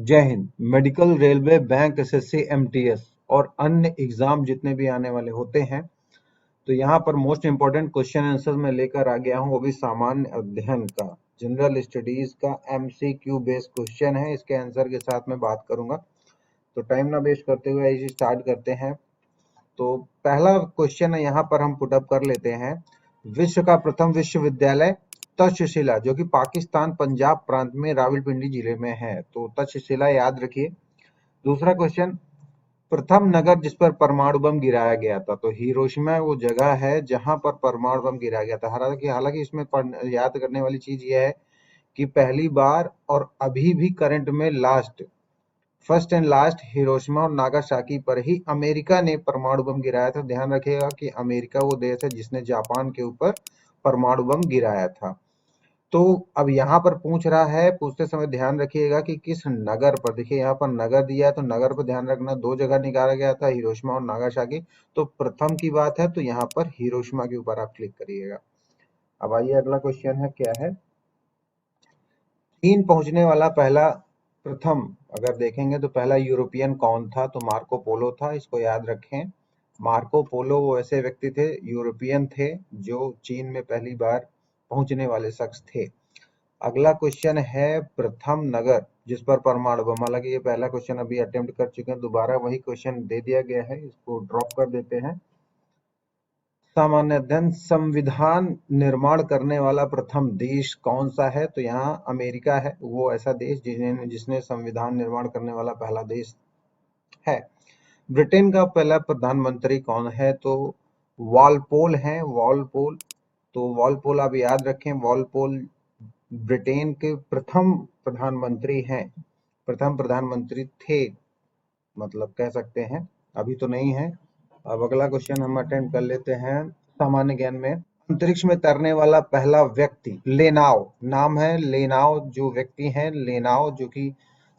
जय Hind. Medical, railway, bank, SSC, MTS और अन्य एग्जाम जितने भी आने वाले होते हैं, तो यहाँ पर मोस्ट इंपॉर्टेंट क्वेश्चन आंसर मैं लेकर आ गया हूँ, वो भी सामान्य अध्ययन का, जनरल स्टडीज का एमसीक्यू बेस्ड क्वेश्चन है। इसके आंसर के साथ मैं बात करूंगा, तो टाइम ना वेस्ट करते हुए इसे स्टार्ट करते हैं। तो पहला क्वेश्चन है, यहाँ पर हम पुटअप कर लेते हैं। विश्व का प्रथम विश्वविद्यालय तक्षशिला, जो कि पाकिस्तान पंजाब प्रांत में रावलपिंडी जिले में है, तो तक्षशिला याद रखिए। दूसरा क्वेश्चन, प्रथम नगर जिस पर परमाणु बम गिराया गया था, तो हिरोशिमा वो जगह है जहां पर परमाणु बम गिराया गया था। हालांकि इसमें याद करने वाली चीज यह है कि पहली बार और अभी भी करंट में फर्स्ट एंड लास्ट हिरोशिमा और नागासाकी पर ही अमेरिका ने परमाणु बम गिराया था। ध्यान रखिएगा कि अमेरिका वो देश है जिसने जापान के ऊपर परमाणु बम गिराया था। तो अब यहाँ पर पूछ रहा है, पूछते समय ध्यान रखिएगा कि किस नगर पर, देखिए यहाँ पर नगर दिया है, तो नगर पर ध्यान रखना, दो जगह निकाला गया था, हिरोशिमा और नागासाकी। तो प्रथम की बात है तो यहाँ पर हिरोशिमा के ऊपर आप क्लिक करिएगा। अब आइए अगला क्वेश्चन है, क्या है, चीन पहुंचने वाला पहला प्रथम अगर देखेंगे तो पहला यूरोपियन कौन था, तो मार्को पोलो था। इसको याद रखें, मार्को पोलो वो ऐसे व्यक्ति थे, यूरोपियन थे, जो चीन में पहली बार पहुंचने वाले शख्स थे। अगला क्वेश्चन है, प्रथम नगर जिस पर परमाणु बम, हालांकि ये पहला क्वेश्चन अभी अटेम्प्ट कर चुके हैं, दोबारा वही क्वेश्चन दे दिया गया है, इसको ड्रॉप कर देते हैं। सामान्य अध्ययन, संविधान निर्माण करने वाला प्रथम देश कौन सा है, तो यहाँ अमेरिका है वो ऐसा देश जिसने संविधान निर्माण करने वाला पहला देश है। ब्रिटेन का पहला प्रधानमंत्री कौन है, तो वॉलपोल है, वॉलपोल। तो वॉलपोल आप याद रखें, वॉलपोल ब्रिटेन के प्रथम प्रधानमंत्री हैं, प्रथम प्रधानमंत्री थे, मतलब कह सकते हैं, अभी तो नहीं है। अब अगला क्वेश्चन हम अटेम्प्ट कर लेते हैं सामान्य ज्ञान में। अंतरिक्ष में तैरने वाला पहला व्यक्ति, लेनाव नाम है, लेनाव जो व्यक्ति हैं, लेनाव, जो कि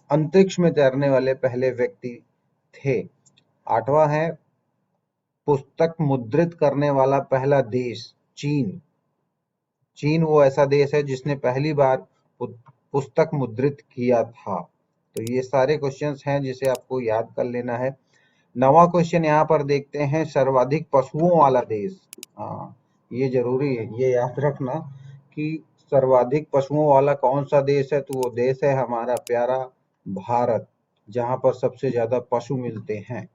अंतरिक्ष में तैरने वाले पहले व्यक्ति थे। आठवां है, पुस्तक मुद्रित करने वाला पहला देश, चीन। चीन वो ऐसा देश है जिसने पहली बार पुस्तक मुद्रित किया था। तो ये सारे क्वेश्चंस हैं जिसे आपको याद कर लेना है। नवा क्वेश्चन यहाँ पर देखते हैं, सर्वाधिक पशुओं वाला देश। हाँ, ये जरूरी है, ये याद रखना कि सर्वाधिक पशुओं वाला कौन सा देश है, तो वो देश है हमारा प्यारा भारत, जहां पर सबसे ज्यादा पशु मिलते हैं।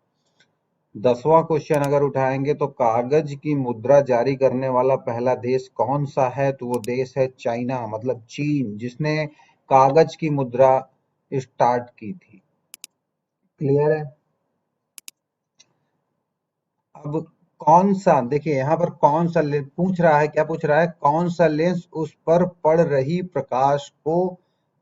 10वां क्वेश्चन अगर उठाएंगे तो कागज की मुद्रा जारी करने वाला पहला देश कौन सा है, तो वो देश है चाइना, मतलब चीन, जिसने कागज की मुद्रा स्टार्ट की थी। क्लियर है। अब कौन सा, देखिए यहाँ पर कौन सा लेंस पूछ रहा है, क्या पूछ रहा है, कौन सा लेंस उस पर पड़ रही प्रकाश को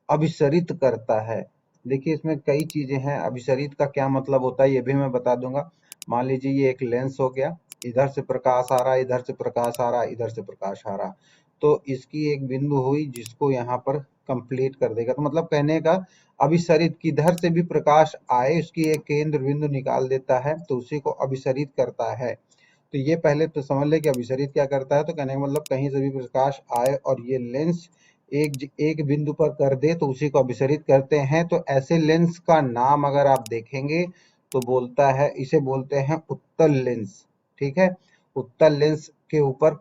अभिसरित करता है। देखिए इसमें कई चीजें हैं, अभिसरित का क्या मतलब होता है ये भी मैं बता दूंगा। मान लीजिए ये एक लेंस हो गया, इधर से प्रकाश आ रहा है, इधर से प्रकाश आ रहा है, इधर से प्रकाश आ रहा, तो इसकी एक बिंदु हुई जिसको यहाँ पर कंप्लीट कर देगा। तो मतलब कहने का, अभिसरित किधर से भी प्रकाश आए उसकी एक केंद्र बिंदु निकाल देता है, तो उसी को अभिसरित करता है। तो ये पहले तो समझ ले कि अभिसरित क्या करता है, तो कहने का मतलब कहीं से भी प्रकाश आए और ये लेंस एक बिंदु पर कर दे तो उसी को अभिसरित करते हैं। तो ऐसे लेंस का नाम अगर आप देखेंगे तो बोलता है, इसे बोलते हैं उत्तल लेंस। ठीक है, उत्तल लेंस के ऊपर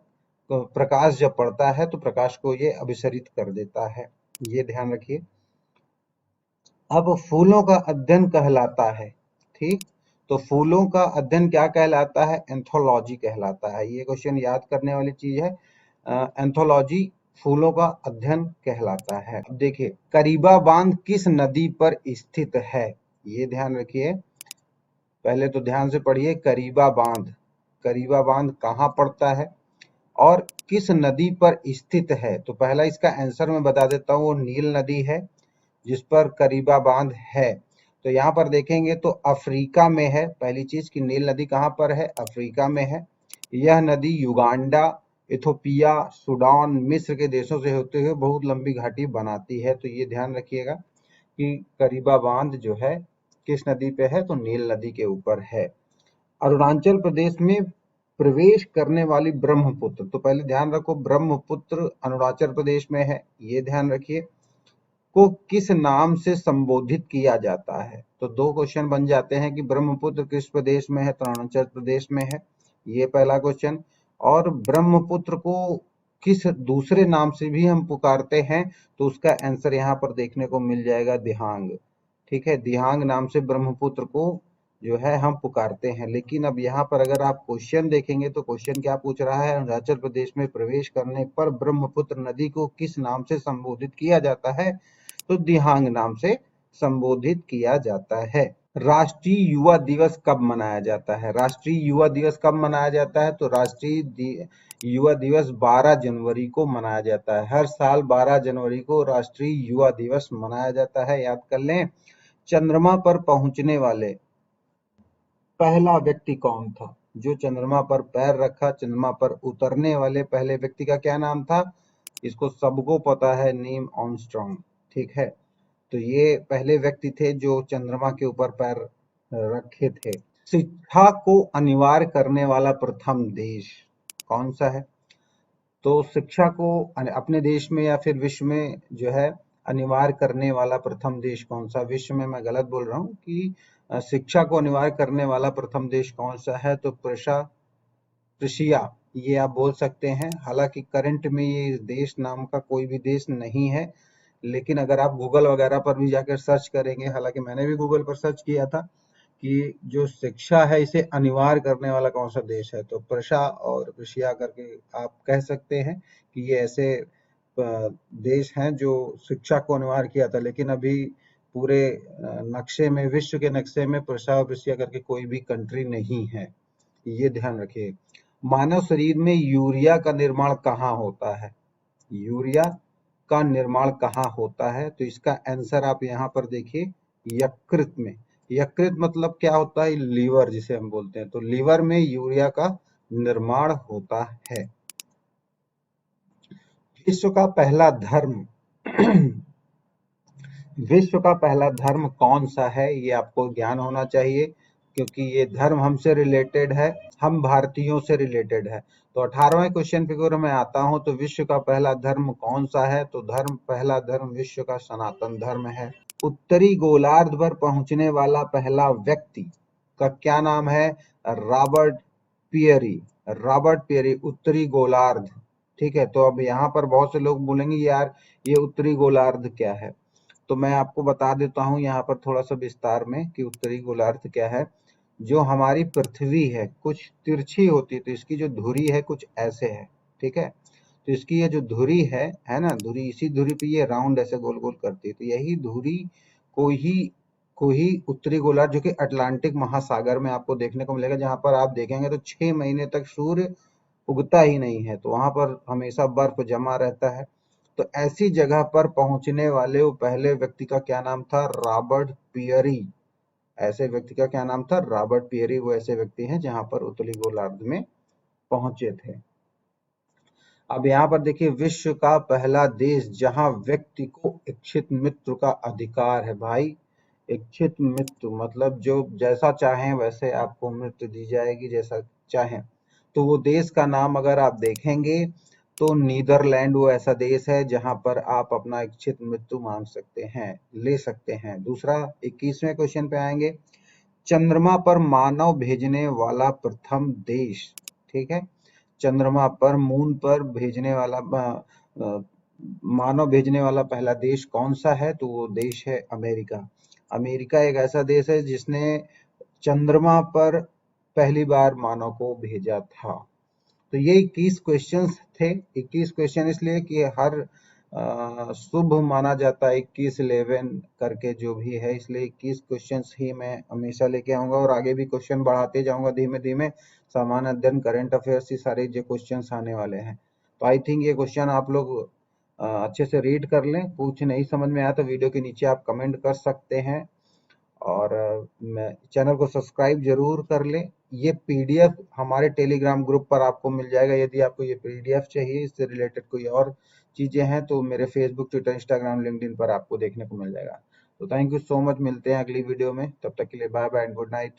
प्रकाश जब पड़ता है तो प्रकाश को ये अभिसरित कर देता है, ये ध्यान रखिए। अब फूलों का अध्ययन कहलाता है, ठीक, तो फूलों का अध्ययन क्या कहलाता है, एंथोलॉजी कहलाता है। ये क्वेश्चन याद करने वाली चीज है, एंथोलॉजी फूलों का अध्ययन कहलाता है। अब देखिए, करीबा बांध किस नदी पर स्थित है, ये ध्यान रखिए, पहले तो ध्यान से पढ़िए, करीबा बांध कहाँ पड़ता है और किस नदी पर स्थित है। तो पहला इसका आंसर मैं बता देता हूँ, वो नील नदी है जिस पर करीबा बांध है। तो यहाँ पर देखेंगे तो अफ्रीका में है, पहली चीज कि नील नदी कहाँ पर है, अफ्रीका में है। यह नदी युगांडा, इथोपिया, सूडान, मिस्र के देशों से होते हुए बहुत लंबी घाटी बनाती है। तो ये ध्यान रखिएगा कि करीबा बांध जो है किस नदी पे है, तो नील नदी के ऊपर है। अरुणाचल प्रदेश में प्रवेश करने वाली ब्रह्मपुत्र, तो पहले ध्यान रखो ब्रह्मपुत्र अरुणाचल प्रदेश में है, ये ध्यान रखिए। को किस नाम से संबोधित किया जाता है? तो दो क्वेश्चन बन जाते हैं कि ब्रह्मपुत्र किस प्रदेश में है? तो अरुणाचल प्रदेश में है, ये पहला क्वेश्चन। और ब्रह्मपुत्र को किस दूसरे नाम से भी हम पुकारते हैं? तो उसका आंसर यहाँ पर देखने को मिल जाएगा दिहांग। ठीक है, दिहांग नाम से ब्रह्मपुत्र को जो है हम पुकारते हैं। लेकिन अब यहाँ पर अगर आप क्वेश्चन देखेंगे तो क्वेश्चन क्या पूछ रहा है? अरुणाचल प्रदेश में प्रवेश करने पर ब्रह्मपुत्र नदी को किस नाम से संबोधित किया जाता है? तो दिहांग नाम से संबोधित किया जाता है। राष्ट्रीय युवा दिवस कब मनाया जाता है? राष्ट्रीय युवा दिवस कब मनाया जाता है? तो राष्ट्रीय युवा दिवस 12 जनवरी को मनाया जाता है। हर साल 12 जनवरी को राष्ट्रीय युवा दिवस मनाया जाता है, याद कर लें। चंद्रमा पर पहुंचने वाले पहला व्यक्ति कौन था? जो चंद्रमा पर पैर रखा, चंद्रमा पर उतरने वाले पहले व्यक्ति का क्या नाम था? इसको सबको पता है, नील आर्मस्ट्रांग। ठीक है, तो ये पहले व्यक्ति थे जो चंद्रमा के ऊपर पैर रखे थे। शिक्षा को अनिवार्य करने वाला प्रथम देश कौन सा है? तो शिक्षा को अपने देश में या फिर विश्व में जो है अनिवार्य करने वाला प्रथम देश कौन सा? विश्व में मैं गलत बोल रहा हूँ कि शिक्षा को अनिवार्य करने वाला प्रथम देश कौन सा है? तो प्रशिया, ये आप बोल सकते हैं। हालांकि करंट में ये देश नाम का कोई भी देश नहीं है, लेकिन अगर आप गूगल वगैरह पर भी जाकर सर्च करेंगे, हालांकि मैंने भी गूगल पर सर्च किया था कि जो शिक्षा है इसे अनिवार्य करने वाला कौन सा देश है, तो प्रशा और प्रशिया करके आप कह सकते हैं कि ये ऐसे देश हैं जो शिक्षा को अनिवार्य किया था। लेकिन अभी पूरे नक्शे में, विश्व के नक्शे में प्रशा और प्रशिया करके कोई भी कंट्री नहीं है, ये ध्यान रखिए। मानव शरीर में यूरिया का निर्माण कहाँ होता है? यूरिया का निर्माण कहाँ होता है? तो इसका आंसर आप यहाँ पर देखिए, यकृत में। यकृत मतलब क्या होता है? लीवर जिसे हम बोलते हैं। तो लीवर में यूरिया का निर्माण होता है। विश्व का पहला धर्म विश्व का पहला धर्म कौन सा है? ये आपको ज्ञान होना चाहिए, क्योंकि ये धर्म हमसे रिलेटेड है, हम भारतीयों से रिलेटेड है। तो 18वें क्वेश्चन फिगर में आता हूं, तो विश्व का पहला धर्म कौन सा है? तो पहला धर्म विश्व का सनातन धर्म है। उत्तरी गोलार्ध पर पहुंचने वाला पहला व्यक्ति का क्या नाम है? Robert Peary. रॉबर्ट पियरी, उत्तरी गोलार्ध। ठीक है, तो अब यहाँ पर बहुत से लोग बोलेंगे यार ये उत्तरी गोलार्ध क्या है? तो मैं आपको बता देता हूँ यहाँ पर थोड़ा सा विस्तार में कि उत्तरी गोलार्ध क्या है। जो हमारी पृथ्वी है कुछ तिरछी होती है, तो इसकी जो धुरी है कुछ ऐसे है। ठीक है, तो इसकी ये जो धुरी है ना, धुरी, इसी धुरी पे ये राउंड ऐसे गोल गोल करती है। तो यही धुरी को ही उत्तरी गोलार्ध, जो कि अटलांटिक महासागर में आपको देखने को मिलेगा, जहां पर आप देखेंगे तो 6 महीने तक सूर्य उगता ही नहीं है, तो वहां पर हमेशा बर्फ जमा रहता है। तो ऐसी जगह पर पहुंचने वाले वो पहले व्यक्ति का क्या नाम था? Robert Peary. ऐसे व्यक्ति का क्या नाम था? Robert Peary. वो ऐसे व्यक्ति हैं जहां पर उत्तरी गोलार्ध में पहुंचे थे। अब यहाँ पर देखिए, विश्व का पहला देश जहां व्यक्ति को इच्छित मृत्यु का अधिकार है। भाई, इच्छित मृत्यु मतलब जो जैसा चाहें वैसे आपको मृत्यु दी जाएगी, जैसा चाहें। तो वो देश का नाम अगर आप देखेंगे तो नीदरलैंड वो ऐसा देश है जहां पर आप अपना इच्छित मृत्यु मांग सकते हैं, ले सकते हैं। दूसरा, 21वें क्वेश्चन पे आएंगे। चंद्रमा पर मानव भेजने वाला प्रथम देश। ठीक है, चंद्रमा पर, मून पर भेजने वाला मानव भेजने वाला पहला देश कौन सा है? तो वो देश है अमेरिका। अमेरिका एक ऐसा देश है जिसने चंद्रमा पर पहली बार मानव को भेजा था। तो ये 21 क्वेश्चंस थे। 21 क्वेश्चन इसलिए कि हर शुभ माना जाता है 21-11 करके जो भी है, इसलिए 21 क्वेश्चंस ही मैं हमेशा लेके आऊंगा और आगे भी क्वेश्चन बढ़ाते जाऊंगा धीमे धीमे। सामान्य अध्ययन, करंट अफेयर्स, ये सारे जो क्वेश्चंस आने वाले हैं। तो आई थिंक ये क्वेश्चन आप लोग अच्छे से रीड कर लें। कुछ नहीं समझ में आया तो वीडियो के नीचे आप कमेंट कर सकते हैं, और चैनल को सब्सक्राइब जरूर कर लें। ये पीडीएफ हमारे टेलीग्राम ग्रुप पर आपको मिल जाएगा। यदि आपको ये पीडीएफ चाहिए, इससे रिलेटेड कोई और चीजें हैं, तो मेरे फेसबुक, ट्विटर, इंस्टाग्राम, लिंक्डइन पर आपको देखने को मिल जाएगा। तो थैंक यू सो मच, मिलते हैं अगली वीडियो में। तब तक के लिए bye bye and good night.